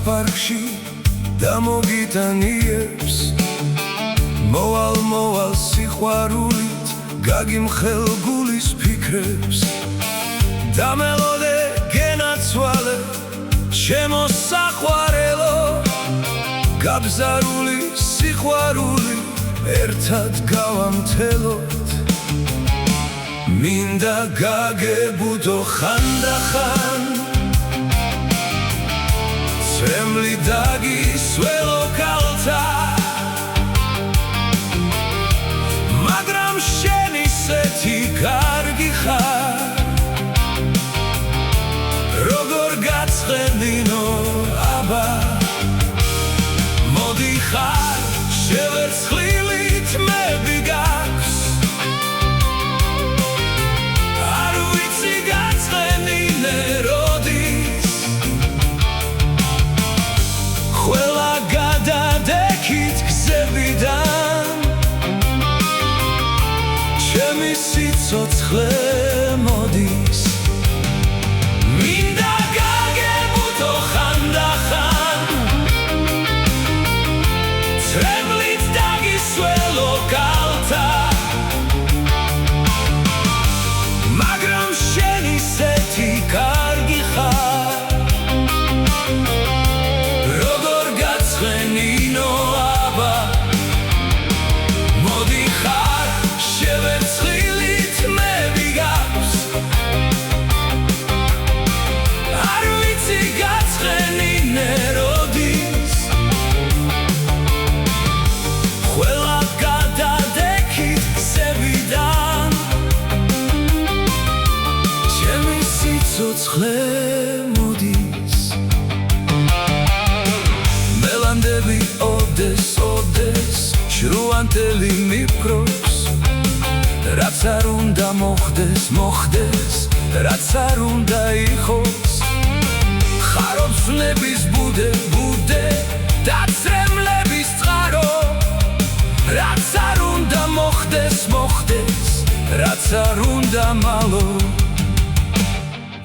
პარკში და მოგიტანიებს მოვალ სიყვარულით გაგიმხელ გულის ფიქრებს და მელოდე გენაცვალე ჩემო საყვარელო გაბზარული სიყვარული ერთად გავამთელოთ მინდა გაგებუდო ხანდახან ცრემლი დაგისველო კალთა მაგრამ შენ ისეთი კარგი ხარ როგორ გაცხენინო აბა მოდი ხარ შევერცხლილი თმები გაქვს არ ვიცი გაცხენინე როდის ყველა გადადექით გზებიდან ჩემი სიცოცხლე მოდის მინდა გაგებუდო ხანდახან ცრემლით დაგისველო კალთა მაგრამ შენ ისეთი კარგი ხარ როგორ გაცხენინო აბა მოდი ხარ შევერცხლილი თმები გაქვს არ ვიცი გაცხენინე როდის ყველა გადადექით გზებიდან ჩემი სიცოცხლე მოდის მელანდები ოდეს შრუანტელი მიფრობს რაც არ უნდა მოხდეს რაც არ უნდა იყოს ხარობს ნების ბუდე და ცრემლების წყარო რაც არ უნდა მოხდეს რაც არ უნდა მალო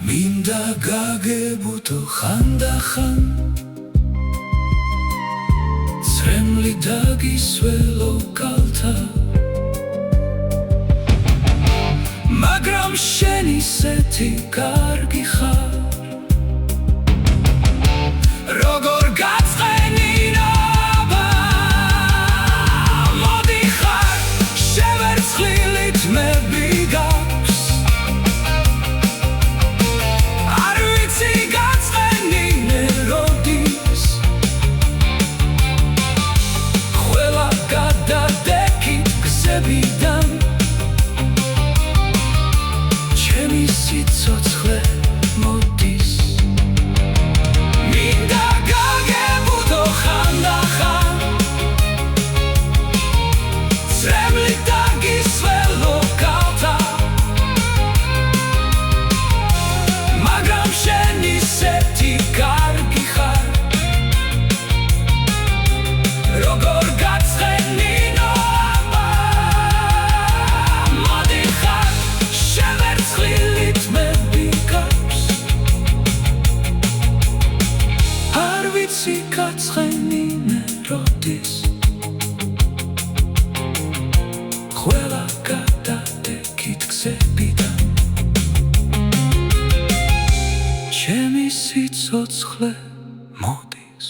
მინდა გაგებუდო ხანდახან ცრემლი დაგისველო კალთა მაგრამ შენ ისეთი კარგი ხარ როგორ გაცხენინო აბა მოდი ხარ შევერცხლილი თმები გაქვს არ ვიცი გაცხენინე როდის ყველა გადადექით გზებიდან ჩემი სიცოცხლე მოდის მინდა გაგებუდო ხანდახან ცრემლი დაგისველო კალთა მაგრამ შენ ისეთი კარგი ხარ როგორ გაცხენინო აბა მოდი ხარ შევერცხლილი თმები გაქვს არ ვიცი გაცხენინე როდის ყველა გადადექით გზებიდან ჩემი სიცოცხლე მოდის